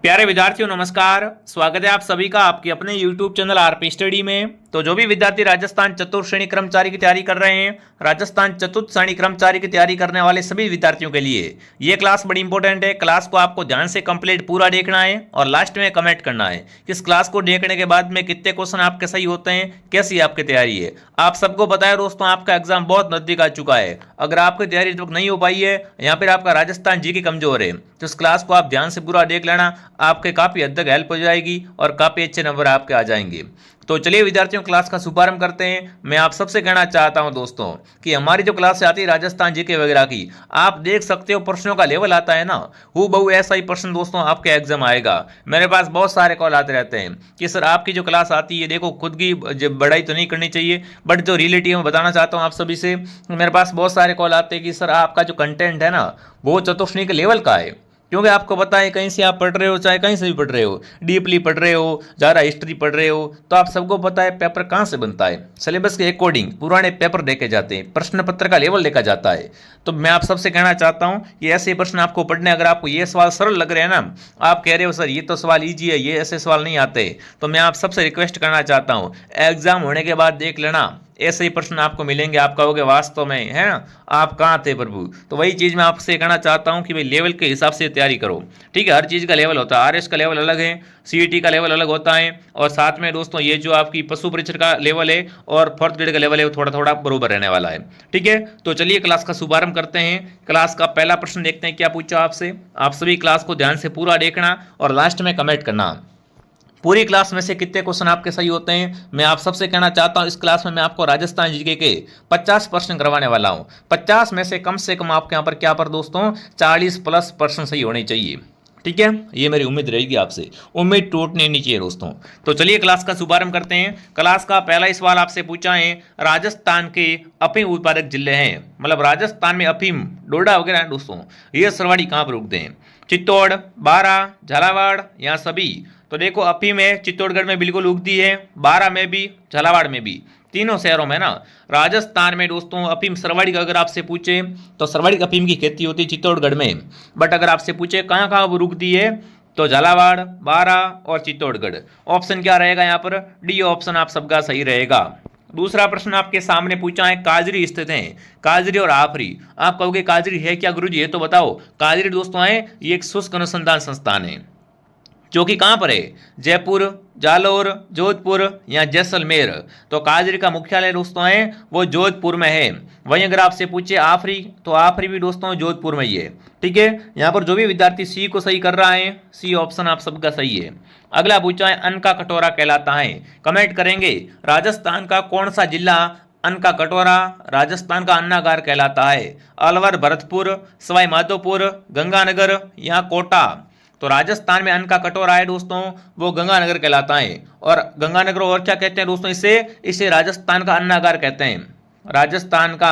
प्यारे विद्यार्थियों नमस्कार। स्वागत है आप सभी का आपके अपने YouTube चैनल आरपी स्टडी में। तो जो भी विद्यार्थी राजस्थान चतुर्थ श्रेणी कर्मचारी की तैयारी कर रहे हैं, राजस्थान चतुर्थ श्रेणी कर्मचारी की तैयारी करने वाले सभी विद्यार्थियों के लिए ये क्लास बड़ी इंपॉर्टेंट है। क्लास को आपको ध्यान से कंप्लीट पूरा देखना है और लास्ट में कमेंट करना है कि इस क्लास को देखने के बाद में कितने क्वेश्चन आपके सही होते हैं, कैसी आपकी तैयारी है। आप सबको पता है दोस्तों, आपका एग्जाम बहुत नजदीक आ चुका है। अगर आपकी तैयारी तो नहीं हो पाई है या फिर आपका राजस्थान जी की कमजोर है, तो इस क्लास को आप ध्यान से पूरा देख लेना, आपके काफी हद तक हेल्प हो जाएगी और काफी अच्छे नंबर आपके आ जाएंगे। तो चलिए विद्यार्थियों, क्लास का शुभारंभ करते हैं। मैं आप सबसे कहना चाहता हूं दोस्तों कि हमारी जो क्लास आती है राजस्थान जीके वगैरह की, आप देख सकते हो प्रश्नों का लेवल आता है ना, हूबहू ऐसा ही प्रश्न दोस्तों आपके एग्जाम आएगा। मेरे पास बहुत सारे कॉल आते रहते हैं कि सर आपकी जो क्लास आती है, देखो खुद की बढ़ाई तो नहीं करनी चाहिए बट जो रियलिटी मैं बताना चाहता हूँ आप सभी से, मेरे पास बहुत सारे कॉल आते हैं कि सर आपका जो कंटेंट है ना वो चतुर्थ श्रेणी के लेवल का है। क्योंकि आपको पता है कहीं से आप पढ़ रहे हो, चाहे कहीं से भी पढ़ रहे हो, डीपली पढ़ रहे हो, ज़्यादा हिस्ट्री पढ़ रहे हो, तो आप सबको पता है पेपर कहाँ से बनता है, सिलेबस के अकॉर्डिंग पुराने पेपर देखे जाते हैं, प्रश्न पत्र का लेवल देखा जाता है। तो मैं आप सबसे कहना चाहता हूँ कि ऐसे प्रश्न आपको पढ़ने, अगर आपको ये सवाल सरल लग रहे हैं ना, आप कह रहे हो सर ये तो सवाल ईजी है, ये ऐसे सवाल नहीं आते, तो मैं आप सबसे रिक्वेस्ट करना चाहता हूँ एग्जाम होने के बाद देख लेना, ऐसे ही प्रश्न आपको मिलेंगे। आप कहोगे वास्तव में है ना, आप कहाँ थे प्रभु। तो वही चीज़ मैं आपसे कहना चाहता हूँ कि भाई लेवल के हिसाब से तैयारी करो, ठीक है। हर चीज़ का लेवल होता है, आरएस का लेवल अलग है, सीईटी का लेवल अलग होता है, और साथ में दोस्तों ये जो आपकी पशु परीक्षण का लेवल है और फोर्थ ग्रेड का लेवल है वो थोड़ा थोड़ा बरोबर रहने वाला है, ठीक है। तो चलिए क्लास का शुभारंभ करते हैं। क्लास का पहला प्रश्न देखते हैं क्या पूछा आपसे। आप सभी क्लास को ध्यान से पूरा देखना और लास्ट में कमेंट करना पूरी क्लास में से कितने क्वेश्चन आपके सही होते हैं। मैं आप सबसे कहना चाहता हूं इस क्लास में मैं आपको राजस्थान जीके के 50 प्रश्न करवाने वाला हूं। 50 में से कम आपके यहाँ पर क्या पर दोस्तों 40+ प्रश्न सही होने चाहिए, ठीक है। ये मेरी उम्मीद रहेगी आपसे, उम्मीद टूटनी नहीं चाहिए दोस्तों। तो चलिए क्लास का शुभारंभ करते हैं। क्लास का पहला ही सवाल आपसे पूछा है, राजस्थान के अफीम उत्पादक जिले हैं, मतलब राजस्थान में अफीम डोडा वगैरह है दोस्तों, ये सरवाड़ी कहाँ पर उगते हैं? चित्तौड़, बारा, झालावाड़ या सभी? तो देखो अफीम है चित्तौड़गढ़ में बिल्कुल उगती है, बारा में भी, झालावाड़ में भी, तीनों शहरों में ना। राजस्थान में दोस्तों अफीम सरवाड़ी का अगर आपसे पूछे तो सरवाड़ी अफीम की खेती होती है चित्तौड़गढ़ में, बट अगर आपसे पूछे कहाँ कहाँ वो रुकती है तो झालावाड़, बारा और चित्तौड़गढ़। ऑप्शन क्या रहेगा यहाँ पर? डी ऑप्शन आप सबका सही रहेगा। दूसरा प्रश्न आपके सामने पूछा है, काजरी स्थित है, काजरी और आफरी। आप कहोगे काजरी है क्या गुरुजी, ये तो बताओ। काजरी दोस्तों है ये एक शुष्क अनुसंधान संस्थान है जो कि कहाँ पर है? जयपुर, जालोर, जोधपुर या जैसलमेर। तो काजरी का मुख्यालय दोस्तों है वो जोधपुर में है। वहीं अगर आपसे पूछे आफरी, तो आफरी भी दोस्तों जोधपुर में ही है, ठीक है। यहाँ पर जो भी विद्यार्थी सी को सही कर रहा है, सी ऑप्शन आप सबका सही है। अगला पूछा है, अन्न का कटोरा कहलाता है। कमेंट करेंगे राजस्थान का कौन सा जिला अन्न का कटोरा, राजस्थान का अन्नागार कहलाता है? अलवर, भरतपुर, सवाई माधोपुर, गंगानगर या कोटा? तो राजस्थान में अन्न का कटोरा है दोस्तों वो गंगानगर कहलाता है। और गंगानगर और क्या कहते हैं दोस्तों, इसे राजस्थान का अन्नागार कहते हैं। राजस्थान का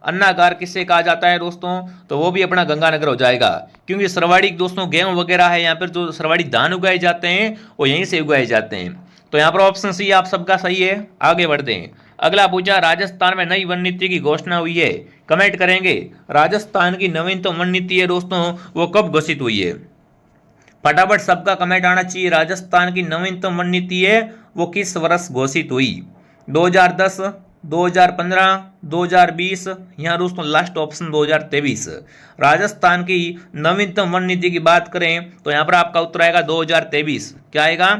अन्नागार किससे कहा जाता है दोस्तों? तो वो भी अपना गंगानगर हो जाएगा, क्योंकि सरवाड़ी दोस्तों गेहूं वगैरह है, यहाँ पर जो सरवाड़ी धान उगाए जाते हैं वो यहीं से उगाए जाते हैं। तो यहाँ पर ऑप्शन सी आप सबका सही है। आगे बढ़ते हैं। अगला पूछा, राजस्थान में नई वन नीति की घोषणा हुई है। कमेंट करेंगे राजस्थान की नवीनतम वन नीति है दोस्तों वो कब घोषित हुई है? फटाफट सबका कमेंट आना चाहिए। राजस्थान की नवीनतम वन नीति है वो किस वर्ष घोषित हुई? 2010, 2015, 2020 या दोस्तों लास्ट ऑप्शन 2023। राजस्थान की नवीनतम वन नीति की बात करें तो यहाँ पर आपका उत्तर आएगा 2023। क्या आएगा?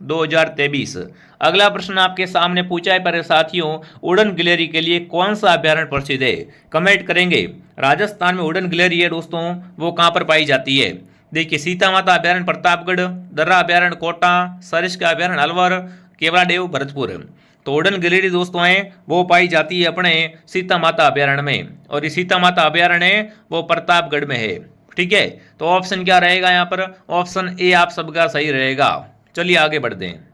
2023। अगला प्रश्न आपके सामने पूछा है पर साथियों, उड़न गिलहरी के लिए कौन सा अभ्यारण्य प्रसिद्ध है? कमेंट करेंगे राजस्थान में उड़न गिलहरी है दोस्तों वो कहाँ पर पाई जाती है? देखिए, सीता माता अभ्यारण्य प्रतापगढ़, दर्रा अभ्यारण्य कोटा, सरिस्क अभ्यारण्य अलवर, केवलादेव भरतपुर। तो उड़न गिलहरी दोस्तों है वो पाई जाती है अपने सीता माता अभ्यारण्य में, और ये सीता माता अभ्यारण्य है वो प्रतापगढ़ में है, ठीक है। तो ऑप्शन क्या रहेगा यहाँ पर? ऑप्शन ए आप सबका सही रहेगा। चलिए आगे बढ़ते हैं।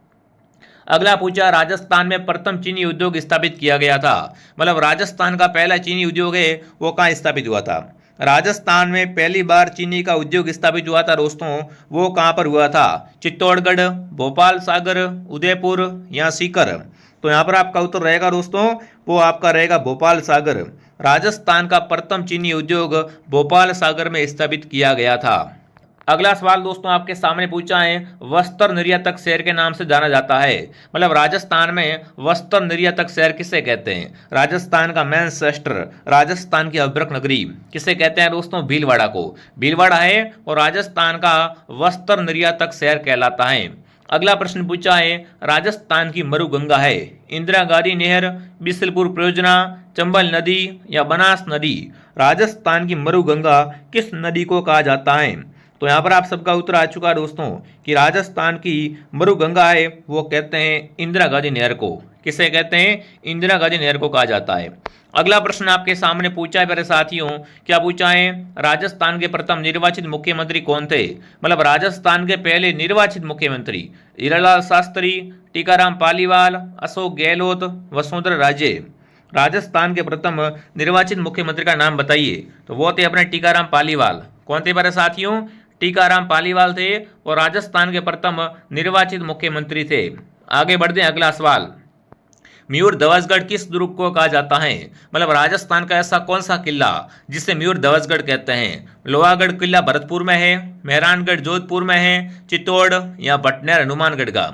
अगला पूछा, राजस्थान में प्रथम चीनी उद्योग स्थापित किया गया था, मतलब राजस्थान का पहला चीनी उद्योग है वो कहाँ स्थापित हुआ था? राजस्थान में पहली बार चीनी का उद्योग स्थापित हुआ था दोस्तों वो कहाँ पर हुआ था? चित्तौड़गढ़, भोपाल सागर, उदयपुर या सीकर? तो यहाँ पर आपका उत्तर रहेगा दोस्तों वो आपका रहेगा भोपाल सागर। राजस्थान का प्रथम चीनी उद्योग भोपाल सागर में स्थापित किया गया था। अगला सवाल दोस्तों आपके सामने पूछा है, वस्त्र निर्यातक शहर के नाम से जाना जाता है। मतलब राजस्थान में वस्त्र निर्यातक शहर किसे कहते हैं? राजस्थान का मैनचेस्टर, राजस्थान की अभ्रक नगरी किसे कहते हैं दोस्तों? भीलवाड़ा को। भीलवाड़ा है और राजस्थान का वस्त्र निर्यातक शहर कहलाता है। अगला प्रश्न पूछा है, राजस्थान की मरुगंगा है इंदिरा गांधी नहर, बिसलपुर परियोजना, चंबल नदी या बनास नदी? राजस्थान की मरुगंगा किस नदी को कहा जाता है? तो यहाँ पर आप सबका उत्तर आ चुका है दोस्तों कि राजस्थान की मरुगंगा है वो कहते हैं इंदिरा गांधी नहर को। किसे कहते हैं? इंदिरा गांधी नहर को कहा जाता है। अगला प्रश्न आपके सामने पूछा है मेरे साथियों, क्या पूछा है? राजस्थान के प्रथम निर्वाचित मुख्यमंत्री कौन थे? मतलब राजस्थान के पहले निर्वाचित मुख्यमंत्री हीरालाल शास्त्री, टीकाराम पालीवाल, अशोक गहलोत, वसुंधरा राजे। राजस्थान के प्रथम निर्वाचित मुख्यमंत्री का नाम बताइए। तो वो थे अपने टीकाराम पालीवाल। कौन थे मेरे साथियों? टीकाराम पालीवाल थे और राजस्थान के प्रथम निर्वाचित मुख्यमंत्री थे। आगे बढ़ते हैं, अगला सवाल, मयूर ध्वजगढ़ किस दुर्ग को कहा जाता है? मतलब राजस्थान का ऐसा कौन सा किला जिसे मयूर ध्वजगढ़ कहते हैं? लोहागढ़ किला भरतपुर में है, मेहरानगढ़ जोधपुर में है, चित्तौड़ या भटनेर हनुमानगढ़ का?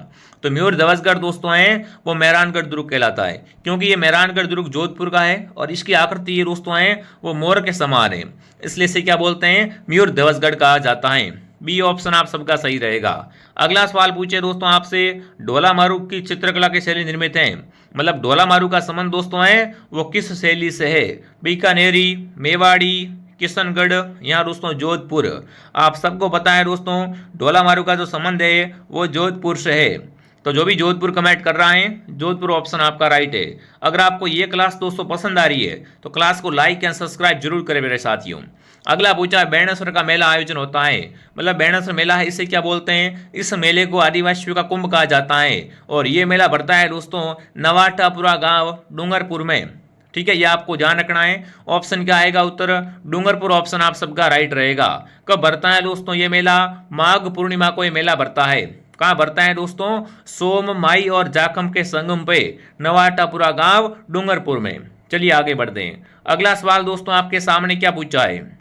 तो मयूर ध्वजगढ़ दोस्तों है वो मेहरानगढ़ दुर्ग कहलाता है, क्योंकि ये मेहरानगढ़ दुर्ग जोधपुर का है और इसकी आकृति ये दोस्तों है वो मोर के समान है, इसलिए इसे क्या बोलते हैं? मयूर ध्वजगढ़ कहा जाता है। बी ऑप्शन आप सबका सही रहेगा। अगला सवाल पूछे दोस्तों आपसे, ढोला मारू की चित्रकला की शैली निर्मित है? मतलब ढोला मारू का संबंध दोस्तों है वो किस शैली से है? बीकानेरी, मेवाड़ी, किशनगढ़ या दोस्तों जोधपुर? आप सबको पता है दोस्तों ढोला मारू का जो संबंध है वो जोधपुर से है। तो जो भी जोधपुर कमेंट कर रहा है, जोधपुर ऑप्शन आपका राइट है। अगर आपको ये क्लास दोस्तों पसंद आ रही है तो क्लास को लाइक एंड सब्सक्राइब जरूर करें मेरे साथियों। अगला पूछा है, बेणेश्वर का मेला आयोजन होता है। मतलब बेणेश्वर मेला है, इसे क्या बोलते हैं? इस मेले को आदिवासियों का कुंभ कहा जाता है और ये मेला बढ़ता है दोस्तों नवाटापुरा गांव डूंगरपुर में। ठीक है, ये आपको ध्यान रखना है। ऑप्शन क्या आएगा उत्तर? डूंगरपुर ऑप्शन आप सबका राइट रहेगा। कब बढ़ता है दोस्तों ये मेला? माघ पूर्णिमा को ये मेला बढ़ता है। कहाँ बढ़ता है दोस्तों? सोम, माई और जाखम के संगम पे नवाटापुरा गांव डूंगरपुर में। चलिए आगे बढ़ते हैं। अगला सवाल दोस्तों आपके सामने क्या पूछा है?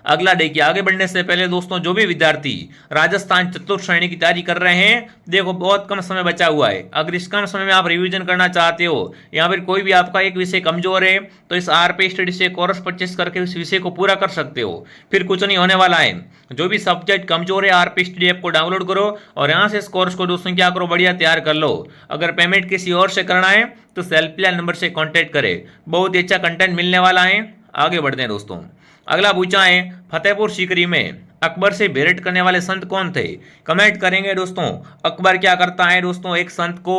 अगला देखिए, आगे बढ़ने से पहले दोस्तों जो भी विद्यार्थी राजस्थान चतुर्थ श्रेणी की तैयारी कर रहे हैं, देखो बहुत कम समय बचा हुआ है। अगर इस कम समय में आप रिवीजन करना चाहते हो या फिर कोई भी आपका एक विषय कमजोर है तो इस आरपी स्टडी से कोर्स परचेस करके उस विषय को पूरा कर सकते हो। फिर कुछ नहीं होने वाला है। जो भी सब्जेक्ट कमजोर है आरपी स्टडी ऐप को डाउनलोड करो और यहाँ से इस कोर्स को दोस्तों क्या करो, बढ़िया तैयार कर लो। अगर पेमेंट किसी और से करना है तो हेल्पलाइन नंबर से कॉन्टेक्ट करें, बहुत ही अच्छा कंटेंट मिलने वाला है। आगे बढ़ते हैं दोस्तों। अगला पूछा है, फतेहपुर सीकरी में अकबर से भेंट करने वाले संत कौन थे? कमेंट करेंगे दोस्तों। अकबर क्या करता है दोस्तों? एक संत को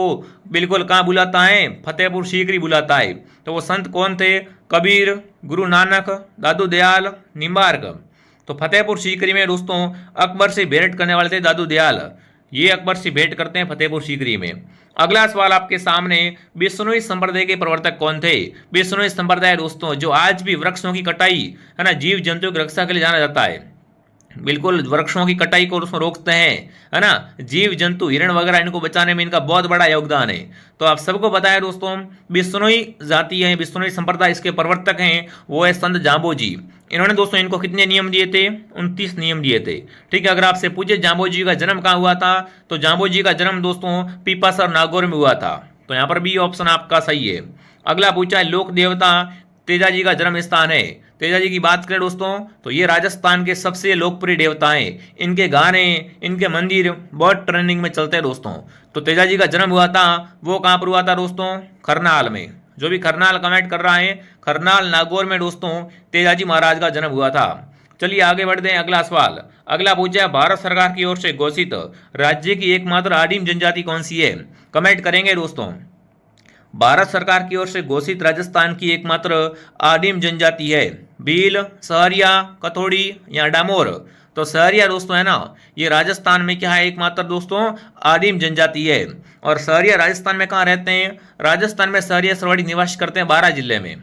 बिल्कुल कहाँ बुलाता है? फतेहपुर सीकरी बुलाता है। तो वो संत कौन थे? कबीर, गुरु नानक, दादू दयाल, निम्बार्क। तो फतेहपुर सीकरी में दोस्तों अकबर से भेंट करने वाले थे दादू दयाल। ये अकबर से भेंट करते हैं फतेहपुर सीकरी में। अगला सवाल आपके सामने, बिश्नोई संप्रदाय के प्रवर्तक कौन थे? बिश्नोई संप्रदाय दोस्तों जो आज भी वृक्षों की कटाई है ना, जीव जंतुओं की रक्षा के लिए जाना जाता है। बिल्कुल वृक्षों की कटाई को उसमें रोकते हैं, है ना, जीव जंतु हिरण वगैरह इनको बचाने में इनका बहुत बड़ा योगदान है। तो आप सबको पता है दोस्तों बिश्नोई जाति है, बिश्नोई संप्रदाय, इसके प्रवर्तक हैं वो है संत जाम्बोजी। इन्होंने दोस्तों इनको कितने नियम दिए थे? 29 नियम दिए थे। ठीक है, अगर आपसे पूछे जाम्बोजी का जन्म कहाँ हुआ था तो जाम्बोजी का जन्म दोस्तों पीपासर नागौर में हुआ था। तो यहाँ पर भी ऑप्शन आपका सही है। अगला पूछा है, लोक देवता तेजाजी का जन्म स्थान है। तेजाजी की बात करें दोस्तों तो ये राजस्थान के सबसे लोकप्रिय देवता हैं। इनके गाने, इनके मंदिर बहुत ट्रेंडिंग में चलते हैं दोस्तों। तो तेजाजी का जन्म हुआ था वो कहाँ पर हुआ था दोस्तों? करनाल में। जो भी करनाल कमेंट कर रहा है, करनाल नागौर में दोस्तों तेजाजी महाराज का जन्म हुआ था। चलिए आगे बढ़ते हैं। अगला सवाल, अगला पूछा, भारत सरकार की ओर से घोषित राज्य की एकमात्र आदिम जनजाति कौन सी है? कमेंट करेंगे दोस्तों। भारत सरकार की ओर से घोषित राजस्थान की एकमात्र आदिम जनजाति है भील, सहरिया, कथोड़ी या डामोर। तो सहरिया दोस्तों है ना, ये राजस्थान में क्या है? एकमात्र दोस्तों आदिम जनजाति है। और सहरिया राजस्थान में कहाँ रहते हैं? राजस्थान में सहरिया सरवाड़ी निवास करते हैं 12 जिले में।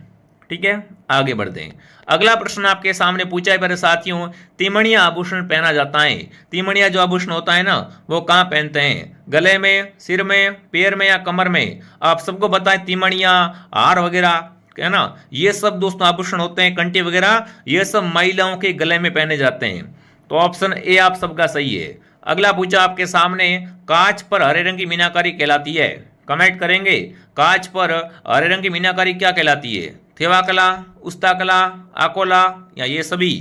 ठीक है, आगे बढ़ते हैं। अगला प्रश्न आपके सामने पूछा है मेरे साथियों, तिमणिया आभूषण पहना जाता है। तिमणिया जो आभूषण होता है ना वो कहाँ पहनते हैं? गले में, सिर में, पैर में या कमर में? आप सबको पता है तिमणिया, हार वगैरह है ना, ये सब दोस्तों आभूषण होते हैं, कंठी वगैरह, ये सब महिलाओं के गले में पहने जाते हैं। तो ऑप्शन ए आप सबका सही है। अगला पूछा आपके सामने, कांच पर हरे रंग की मीनाकारी कहलाती है। कमेंट करेंगे, कांच पर हरे रंग की मीनाकारी क्या कहलाती है? थेवा कला, उस्ता कला, आकोला या ये सभी?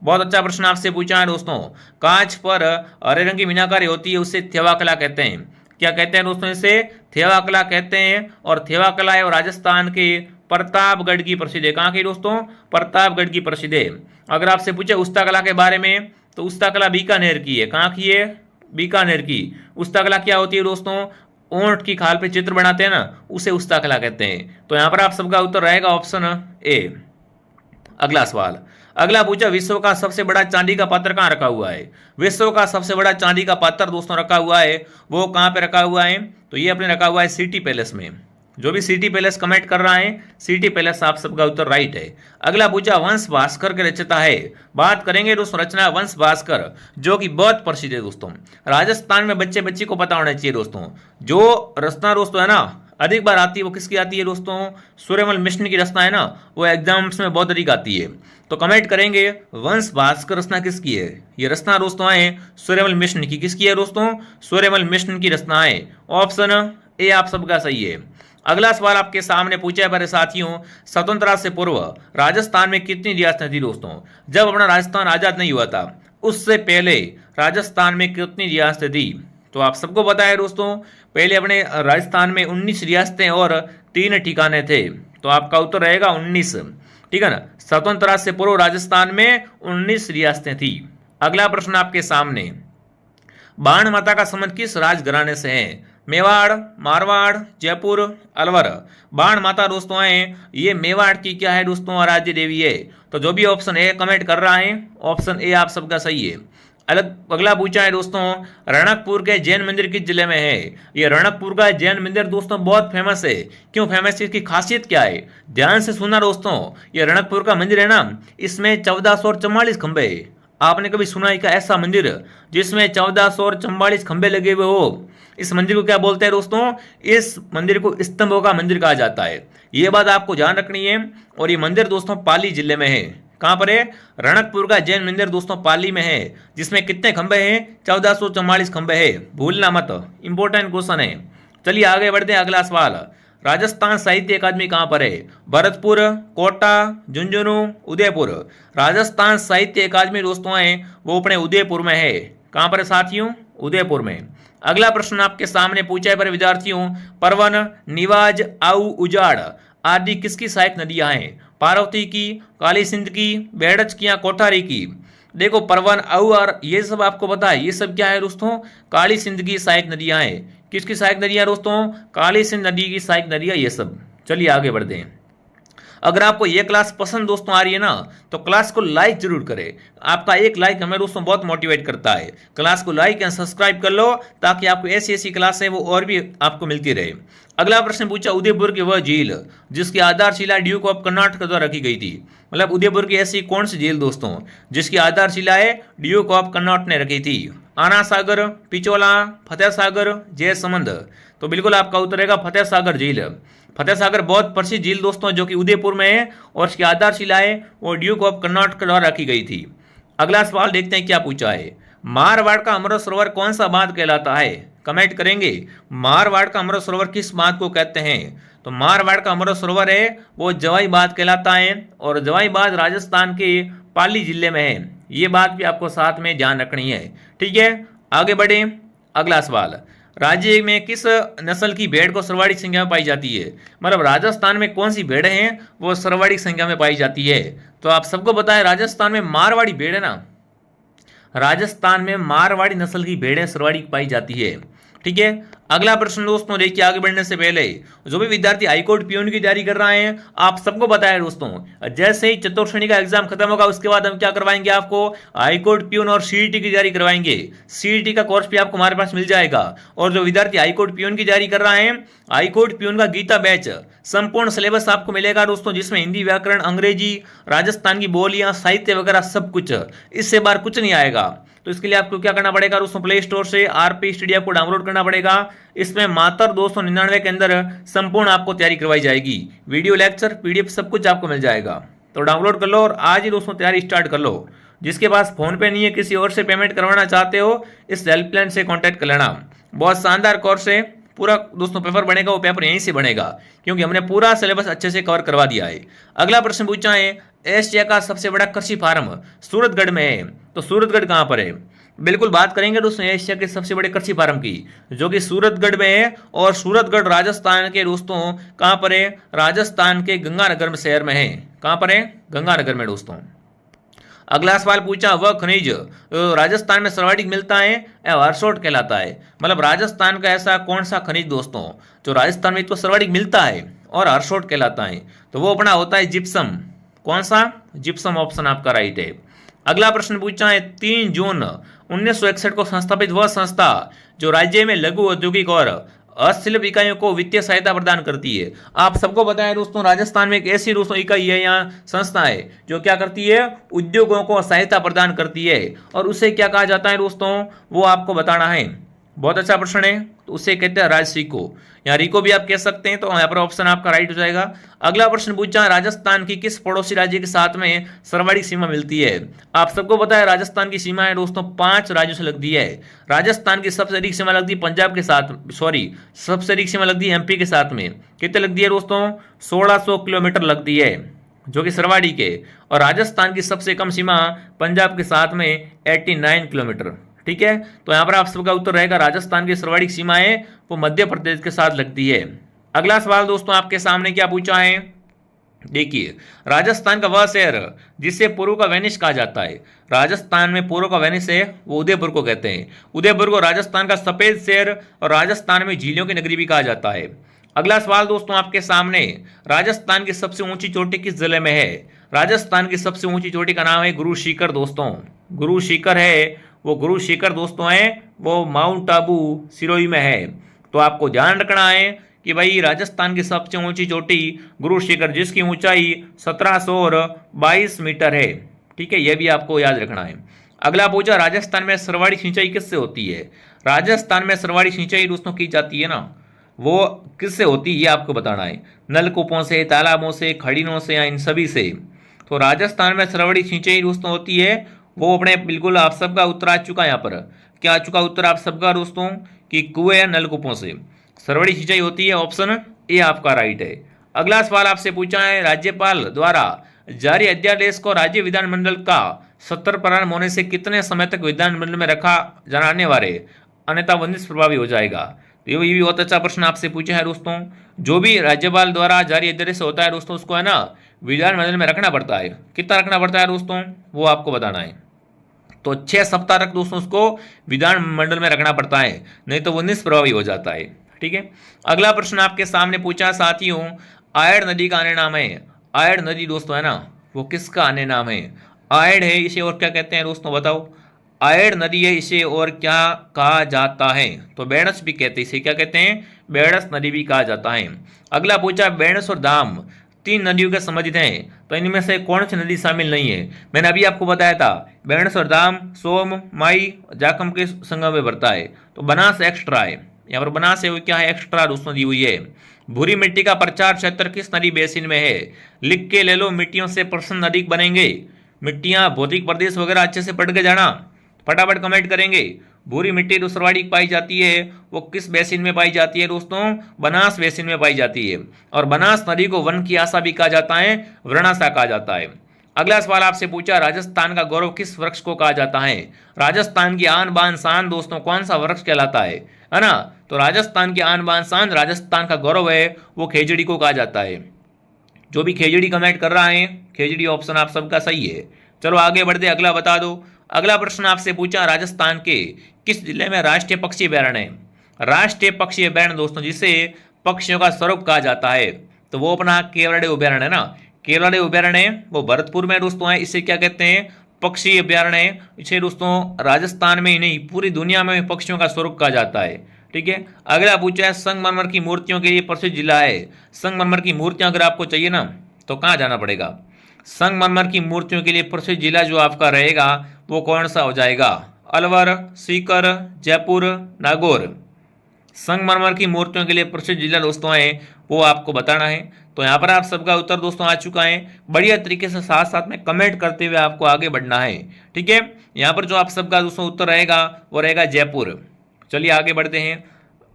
बहुत अच्छा प्रश्न आपसे पूछा है दोस्तों। कांच पर हरे रंग की मीनाकारी होती है, उसे थेवा कला कहते हैं। क्या कहते हैं दोस्तों? इसे थेवा कला कहते हैं। और थेवा कला है और राजस्थान के प्रतापगढ़ की प्रसिद्ध है। कहाँ की दोस्तों? प्रतापगढ़ की प्रसिद्ध है। अगर आपसे पूछे उस्ता कला के बारे में, तो उस्ता कला बीकानेर की है। कहाँ की है? बीकानेर की। उस्ता कला क्या होती है दोस्तों? ऊंट की खाल पे चित्र बनाते हैं ना, उसे उस्ता कला कहते हैं। तो यहां पर आप सबका उत्तर रहेगा ऑप्शन ए। अगला सवाल, अगला पूछा, विश्व का सबसे बड़ा चांदी का पात्र कहाँ रखा हुआ है? विश्व का सबसे बड़ा चांदी का पात्र दोस्तों रखा हुआ है, वो कहाँ पे रखा हुआ है? तो ये अपने रखा हुआ है सिटी पैलेस में। जो भी सिटी पैलेस कमेंट कर रहा है, सिटी पैलेस आप सबका उत्तर राइट है। अगला पूछा, वंश भास्कर के रचयिता है। बात करेंगे दोस्तों रचना वंश भास्कर, जो कि बहुत प्रसिद्ध है दोस्तों। राजस्थान में बच्चे बच्ची को पता होना चाहिए दोस्तों। जो रचना दोस्तों है ना अधिक बार आती है, वो किसकी आती है दोस्तों? सूर्यमल मिशन की रचना है ना, वो एग्जाम्स में बहुत अधिक आती है। तो कमेंट करेंगे, वंश भास्कर रचना किसकी है? ये रचना दोस्तों है सूर्यमल मिशन की। किसकी है दोस्तों? सूर्यमल मिशन की रचना है। ऑप्शन ए आप सबका सही है। अगला सवाल आपके सामने पूछा है मेरे साथियों, स्वतंत्रता से पूर्व राजस्थान में कितनी रियासतें थी दोस्तों? जब अपना राजस्थान आजाद नहीं हुआ था, उससे पहले राजस्थान में कितनी रियासतें थी? तो आप सबको पता है दोस्तों, पहले अपने राजस्थान में 19 रियासतें और 3 ठिकाने थे। तो आपका उत्तर रहेगा 19। ठीक है ना? स्वतंत्रता से पूर्व राजस्थान में 19 रियासतें थी। अगला प्रश्न आपके सामने, बाण माता का संबंध किस राजघराने से है? मेवाड़, मारवाड़, जयपुर, अलवर। बाण माता दोस्तों है ये मेवाड़ की क्या है दोस्तों? आराध्य देवी है। तो जो भी ऑप्शन ए कमेंट कर रहा है, ऑप्शन ए आप सबका सही है। अगला पूछा है दोस्तों, रणकपुर के जैन मंदिर किस जिले में है? ये रणकपुर का जैन मंदिर दोस्तों बहुत फेमस है। क्यों फेमस है? इसकी खासियत क्या है? ध्यान से सुना दोस्तों, ये रणकपुर का मंदिर है ना, इसमें 1444 खंबे है। आपने कभी सुना है क्या ऐसा मंदिर जिसमें 1444 खंबे लगे हुए हो? इस मंदिर को क्या बोलते हैं दोस्तों? इस मंदिर को स्तंभों का मंदिर कहा जाता है। ये बात आपको ध्यान रखनी है। और ये मंदिर दोस्तों पाली जिले में है। कहां पर है? रणकपुर का जैन मंदिर दोस्तों पाली में है, जिसमें कितने खंबे हैं? 1444 खंबे हैं। भूलना मत, इंपॉर्टेंट क्वेश्चन है। चलिए आगे बढ़ते हैं। अगला सवाल, राजस्थान साहित्य अकादमी कहां पर है? भरतपुर, कोटा, झुंझुनू, उदयपुर। राजस्थान साहित्य अकादमी दोस्तों है वो अपने उदयपुर में है। कहां पर है साथियों? उदयपुर में। अगला प्रश्न आपके सामने पूछा है पर विद्यार्थियों, परवन, निवाज, आऊ, उजाड़ आदि किसकी सहायक नदियां हैं? पार्वती की, काली सिंध की, बेड़च की या कोठारी की? देखो परवन, आऊ और ये सब आपको पता है, ये सब क्या है दोस्तों? काली सिंध की सहायक नदियां हैं। किसकी सहायक नदियां दोस्तों? काली सिंध नदी की सहायक नदियां ये सब। चलिए आगे बढ़ते हैं। अगर आपको ये क्लास पसंद दोस्तों आ रही है ना, तो क्लास को लाइक जरूर करें। आपका एक लाइक हमें दोस्तों बहुत मोटिवेट करता है। क्लास को लाइक एंड सब्सक्राइब कर लो, ताकि आपको ऐसी ऐसी क्लास है वो और भी आपको मिलती रहे। अगला प्रश्न पूछा, उदयपुर की वह झील जिसकी आधारशिला ड्यूक ऑफ कर्नाटक द्वारा रखी गई थी। मतलब उदयपुर की ऐसी कौन सी झील दोस्तों जिसकी आधारशिला है ड्यूक ऑफ कर्नाटक ने रखी थी? आना सागर, पिचोला, फतेह सागर, जयसमंद। तो बिल्कुल आपका उत्तर रहेगा फतेह सागर झील। फतेह सागर बहुत प्रसिद्ध झील दोस्तों जो कि उदयपुर में है, और इसकी आधारशिला है वो ड्यूक ऑफ कर्नाटक द्वारा रखी गई थी। अगला सवाल देखते हैं क्या पूछा है। मारवाड़ का अमृत सरोवर कौन सा बांध कहलाता है? कमेंट करेंगे, मारवाड़ का अमृत सरोवर किस बांध को कहते हैं? तो मारवाड़ का अमृत सरोवर है वो जवाई बांध कहलाता है, और जवाई बांध राजस्थान के पाली जिले में है। ये बात भी आपको साथ में ध्यान रखनी है। ठीक है, आगे बढ़े। अगला सवाल, राज्य में किस नस्ल की भेड़ को सर्वाधिक संख्या में पाई जाती है? मतलब राजस्थान में कौन सी भेड़ें हैं वो सर्वाधिक संख्या में पाई जाती है? तो आप सबको पता है राजस्थान में मारवाड़ी भेड़ है ना, राजस्थान में मारवाड़ी नस्ल की भेड़ें सर्वाधिक पाई जाती है। ठीक है, अगला प्रश्न दोस्तों देखिए। आगे बढ़ने से पहले जो भी विद्यार्थी हाईकोर्ट पीओन की तैयारी कर रहे हैं, आप सबको पता है दोस्तों, जैसे ही चतुर्थ श्रेणी का एग्जाम खत्म होगा उसके बाद हम क्या करवाएंगे? आपको हाईकोर्ट पीओन और सीईटी की तैयारी करवाएंगे। सीईटी का कोर्स भी आपको हमारे पास मिल जाएगा। और जो विद्यार्थी हाईकोर्ट पीओन की तैयारी कर रहे हैं, हाईकोर्ट पीओन का गीता बैच संपूर्ण सिलेबस आपको मिलेगा दोस्तों, जिसमें हिंदी, व्याकरण, अंग्रेजी, राजस्थान की बोलियां, साहित्य वगैरह सब कुछ। इससे बाहर कुछ नहीं आएगा। तो इसके लिए आपको क्या करना पड़ेगा दोस्तों? प्ले स्टोर से आरपी स्टडी आपको डाउनलोड करना पड़ेगा। इसमें मात्र 299 के अंदर संपूर्ण आपको तैयारी करवाई जाएगी। वीडियो, लेक्चर, पीडीएफ सब कुछ आपको मिल जाएगा। तो डाउनलोड कर लो और आज ही दोस्तों तैयारी स्टार्ट कर लो। जिसके पास फोन पे नहीं है, किसी और से पेमेंट करवाना चाहते हो, इस हेल्पलाइन से कांटेक्ट कर लेना। बहुत शानदार कोर्स है, पूरा दोस्तों पेपर बनेगा, वो पेपर यहीं से बनेगा क्योंकि हमने पूरा सिलेबस अच्छे से कवर करवा दिया है। अगला प्रश्न पूछा है, एशिया का सबसे बड़ा कृषि फार्म सूरतगढ़ में है, तो सूरतगढ़ कहाँ पर है? बिल्कुल बात करेंगे दोस्तों एशिया के सबसे बड़े कृषि फार्म की, जो कि सूरतगढ़ में है, और सूरतगढ़ राजस्थान के दोस्तों कहाँ पर है? राजस्थान के गंगानगर शहर में है। कहाँ पर है? गंगानगर में दोस्तों। अगला सवाल पूछा, वह खनिज राजस्थान में सर्वाधिक मिलता है या हरसोट कहलाता है? मतलब राजस्थान का ऐसा कौन सा खनिज दोस्तों जो राजस्थान में इसको सर्वाधिक मिलता है और हरसोट कहलाता है? तो वो अपना होता है जिप्सम। कौन सा? जिप्सम ऑप्शन आपका राइट है। अगला प्रश्न पूछा है, 3 जून 1961 को संस्थापित वह संस्था जो राज्य में लघु औद्योगिक और हस्तशिल्प इकाइयों को वित्तीय सहायता प्रदान करती है। आप सबको बताएं दोस्तों, राजस्थान में एक ऐसी दोस्तों इकाई है, यहाँ संस्था है जो क्या करती है? उद्योगों को सहायता प्रदान करती है, और उसे क्या कहा जाता है दोस्तों, वो आपको बताना है। बहुत अच्छा प्रश्न है, तो उसे कहते हैं राजसिको, या रिको भी आप कह सकते हैं, तो यहाँ पर ऑप्शन आपका राइट हो जाएगा। अगला प्रश्न पूछा, राजस्थान की किस पड़ोसी राज्य के साथ में सर्वाधिक सीमा मिलती है? आप सबको पता है राजस्थान की सीमा है दोस्तों 5 राज्यों से लगती है। राजस्थान की सबसे अधिक सीमा लगती है पंजाब के साथ, सबसे अधिक सीमा लगती है एमपी के साथ में। कितने लगती है दोस्तों? 1600 किलोमीटर लगती है, जो कि सर्वाधिक है। और राजस्थान की सबसे कम सीमा पंजाब के साथ में 89 किलोमीटर। ठीक है, तो यहां पर आप सबका उत्तर रहेगा राजस्थान की सर्वाधिक सीमाएं वो मध्य प्रदेश के साथ लगती है। अगला सवाल दोस्तों आपके सामने क्या पूछा है, देखिए, राजस्थान का वह शहर जिसे पूर्व का वेनिस कहा जाता है। राजस्थान में पूर्व का वेनिस है, वो उदयपुर को कहते हैं। उदयपुर को राजस्थान का सफेद शहर और राजस्थान में झीलों की नगरी भी कहा जाता है। अगला सवाल दोस्तों आपके सामने, राजस्थान की सबसे ऊंची चोटी किस जिले में है? राजस्थान की सबसे ऊंची चोटी का नाम है गुरु शिखर दोस्तों। गुरु शिखर है, वो गुरु शिखर दोस्तों है, वो माउंट आबू सिरोही में है। तो आपको ध्यान रखना है कि भाई राजस्थान की सबसे ऊंची चोटी गुरु शिखर, जिसकी ऊंचाई 1722 मीटर है। ठीक है, यह भी आपको याद रखना है। अगला पूछा, राजस्थान में सर्वाधिक सिंचाई किससे होती है? राजस्थान में सर्वाधिक सिंचाई दोस्तों की जाती है ना, वो किससे होती है ये आपको बताना है। नलकूपों से, तालाबों से, खड़ीनों से, या इन सभी से। तो राजस्थान में सर्वाधिक सिंचाई दोस्तों होती है वो अपने, बिल्कुल आप सबका उत्तर आ चुका है यहाँ पर। क्या आ चुका उत्तर आप सबका दोस्तों कि कुएं या नलकूपों से सर्वाधिक सिंचाई होती है। ऑप्शन ए आपका राइट है। अगला सवाल आपसे पूछा है, राज्यपाल द्वारा जारी अध्यादेश को राज्य विधानमंडल का 70 प्रारंभ होने से कितने समय तक विधानमंडल में रखा जाने वाले, अन्यथा वह निष्प्रभावी हो जाएगा? तो ये भी बहुत अच्छा प्रश्न आपसे पूछा है दोस्तों। जो भी राज्यपाल द्वारा जारी अध्यादेश होता है दोस्तों, उसको है ना विधानमंडल में रखना पड़ता है। कितना रखना पड़ता है दोस्तों, वो आपको बताना है। तो 6 सप्ताह तक दोस्तों उसको विधानमंडल में रखना पड़ता है, नहीं तो वो निष्प्रभावी हो जाता है। ठीक है, अगला प्रश्न आपके सामने पूछा साथियों, आयड़ नदी का अन्य नाम है। आयड़ नदी दोस्तों है ना, वो किसका अन्य नाम है? आयड़ है, इसे और क्या कहते हैं दोस्तों बताओ? आयड़ नदी है, इसे और क्या कहा जाता है? तो बेणस भी कहते हैं, इसे क्या कहते हैं? बेणस नदी भी कहा जाता है। अगला पूछा, बेणस और दाम 3 नदियों के संबंधित हैं, तो इनमें से कौन सी नदी शामिल नहीं है? मैंने अभी आपको बताया था, बेणस और दाम सोम, माई, जाखम के संगम में बढ़ता है, तो बनास एक्स्ट्रा है। यहाँ पर बनास है वो क्या है? एक्स्ट्रा दोस्तों दी हुई है। भूरी मिट्टी का प्रचार क्षेत्र किस नदी बेसिन में है? लिख के ले लो, मिट्टियों से प्रश्न अधिक बनेंगे। मिट्टियां, भौतिक प्रदेश वगैरह अच्छे से पढ़ के जाना, फटाफट कमेंट करेंगे। भूरी मिट्टी जो सर्वाधिक पाई जाती है वो किस बेसिन में पाई जाती है दोस्तों? बनास बेसिन में पाई जाती है। और बनास नदी को वन की आशा भी कहा जाता है, वृणाशा कहा जाता है। अगला सवाल आपसे पूछा, राजस्थान का गौरव किस वृक्ष को कहा जाता है? राजस्थान की आन बान शान दोस्तों कौन सा वृक्ष कहलाता है ना? तो राजस्थान की आन बान शान, राजस्थान का गौरव है, वो खेजड़ी को कहा जाता है। जो भी खेजड़ी कमेंट कर रहा है, खेजड़ी ऑप्शन आप सबका सही है। चलो आगे बढ़ते, अगला बता दो। अगला प्रश्न आपसे पूछा, राजस्थान के किस जिले में राष्ट्रीय पक्षी अभयारण्य है? राष्ट्रीय पक्षी अभयारण्य दोस्तों जिसे पक्षियों का स्वरूप कहा जाता है, तो वो अपना केवलादेव अभयारण्य है ना। केवलादेव अभयारण्य वो भरतपुर में दोस्तों है, इसे क्या कहते हैं? पक्षी अभयारण्य। इसे दोस्तों राजस्थान में ही नहीं पूरी दुनिया में पक्षियों का स्वरूप कहा जाता है। ठीक है, अगला पूछा है, संगमरमर की मूर्तियों के लिए प्रसिद्ध जिला है। संगमरमर की मूर्तियां अगर आपको चाहिए ना, तो कहाँ जाना पड़ेगा? संगमरमर की मूर्तियों के लिए प्रसिद्ध जिला जो आपका रहेगा वो कौन सा हो जाएगा? अलवर, सीकर, जयपुर, नागौर। संगमरमर की मूर्तियों के लिए प्रसिद्ध जिला दोस्तों है वो आपको बताना है। तो यहाँ पर आप सबका उत्तर दोस्तों आ चुका है। बढ़िया तरीके से साथ साथ में कमेंट करते हुए आपको आगे बढ़ना है। ठीक है, यहाँ पर जो आप सबका दोस्तों उत्तर रहेगा वो रहेगा जयपुर। चलिए आगे बढ़ते हैं।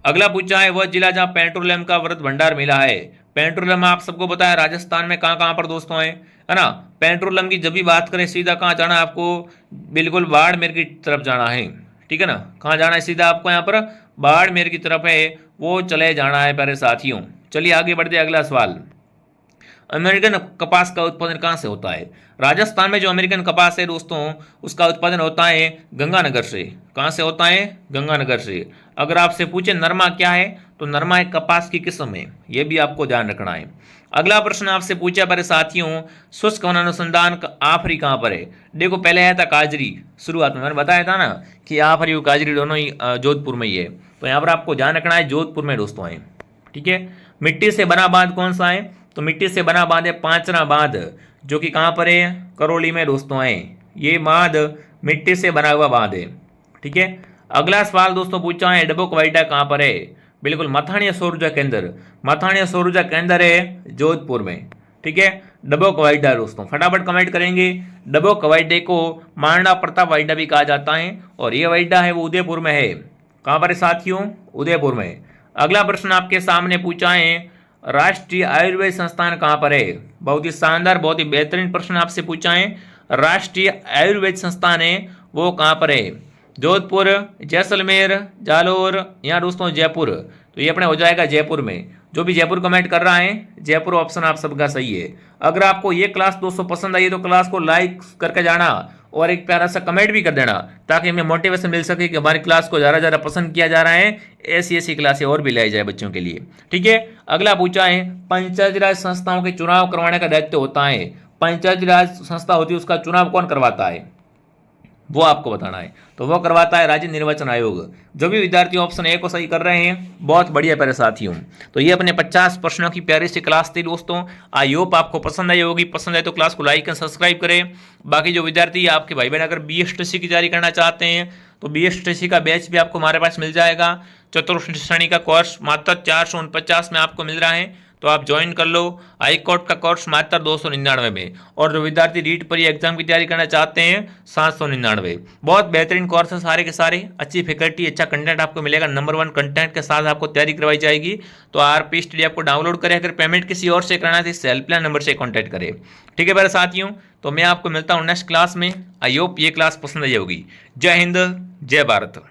अगला पूछा है वह जिला जहाँ पेट्रोलियम का वृहद भंडार मिला है। पेट्रोलियम आप सबको पता है राजस्थान में कहाँ कहाँ पर दोस्तों है ना। पेट्रोलियम की जब भी बात करें सीधा कहाँ जाना है आपको, बिल्कुल बाड़मेर की तरफ जाना है। ठीक है ना, कहाँ जाना है सीधा आपको यहाँ पर बाड़मेर की तरफ है वो चले जाना है प्यारे साथियों। चलिए आगे बढ़ते अगला सवाल। अमेरिकन कपास का उत्पादन कहाँ से होता है। राजस्थान में जो अमेरिकन कपास है दोस्तों उसका उत्पादन होता है गंगानगर से। कहाँ से होता है, गंगानगर से। अगर आपसे पूछे नरमा क्या है तो नरमा एक कपास की किस्म है, यह भी आपको ध्यान रखना है। अगला प्रश्न आपसे पूछा पर साथियों, शुष्क वन अनुसंधान आफरी कहाँ पर है। देखो पहले आया था काजरी, शुरुआत में मैंने बताया था ना कि आफरी और काजरी दोनों ही जोधपुर में ही है। तो यहाँ पर आपको ध्यान रखना है जोधपुर में दोस्तों है। ठीक है, मिट्टी से बना बांध कौन सा है, तो मिट्टी से बना बांध है पांचना बांध, जो कि कहाँ पर है, करौली में दोस्तों है। ये बांध मिट्टी से बना हुआ बांध है। ठीक है, अगला सवाल दोस्तों पूछा है डबोक वाइडा कहाँ पर है। बिल्कुल मथानिया सौर ऊर्जा केंद्र, मथानिया सौर ऊर्जा केंद्र है जोधपुर में। ठीक है, डबोक वाइडा दोस्तों फटाफट कमेंट करेंगे। डबोक वाइडे को महाराणा प्रताप वाइडा भी कहा जाता है और ये वाइडा है वो उदयपुर में है। कहाँ पर है साथियों, उदयपुर में। अगला प्रश्न आपके सामने पूछा है राष्ट्रीय आयुर्वेद संस्थान कहाँ पर है। बहुत ही शानदार बहुत ही बेहतरीन प्रश्न आपसे पूछा है। राष्ट्रीय आयुर्वेद संस्थान है वो कहाँ पर है, जोधपुर, जैसलमेर, जालोर या दोस्तों जयपुर। तो ये अपने हो जाएगा जयपुर में। जो भी जयपुर कमेंट कर रहा है जयपुर ऑप्शन आप सबका सही है। अगर आपको ये क्लास दोस्तों पसंद आई तो क्लास को लाइक करके जाना और एक प्यारा सा कमेंट भी कर देना ताकि हमें मोटिवेशन मिल सके कि हमारी क्लास को ज़्यादा ज़्यादा पसंद किया जा रहा है, ऐसी क्लासें और भी लाई जाए बच्चों के लिए। ठीक है, अगला पूछा है पंचायती राज संस्थाओं के चुनाव करवाने का दायित्व होता है। पंचायती राज संस्था होती है उसका चुनाव कौन करवाता है वो आपको बताना है। तो वो करवाता है राज्य निर्वाचन आयोग। जो भी विद्यार्थी ऑप्शन ए को सही कर रहे हैं बहुत बढ़िया प्यारे साथियों। तो ये अपने 50 प्रश्नों की प्यारी सी क्लास थी दोस्तों। आई होप आपको पसंद आई होगी। पसंद आए तो क्लास को लाइक एंड सब्सक्राइब करें। बाकी जो विद्यार्थी आपके भाई बहन अगर BSTC की तैयारी करना चाहते हैं तो BSTC का बैच भी आपको हमारे पास मिल जाएगा। चतुर्थ श्रेणी का कोर्स मात्र 449 में आपको मिल रहा है, तो आप ज्वाइन कर लो। हाई कोर्ट का कोर्स मात्र 299 में, और जो विद्यार्थी रीट पर एग्जाम की तैयारी करना चाहते हैं 799। बहुत बेहतरीन कोर्स है सारे के सारे। अच्छी फैकल्टी, अच्छा कंटेंट आपको मिलेगा। नंबर 1 कंटेंट के साथ आपको तैयारी करवाई जाएगी। तो RP स्टडी आपको डाउनलोड करें। अगर पेमेंट किसी और से करना है तो हेल्पलाइन नंबर से कॉन्टैक्ट करें। ठीक है मेरे साथियों, तो मैं आपको मिलता हूँ नेक्स्ट क्लास में। आई होप ये क्लास पसंद आई होगी। जय हिंद, जय भारत।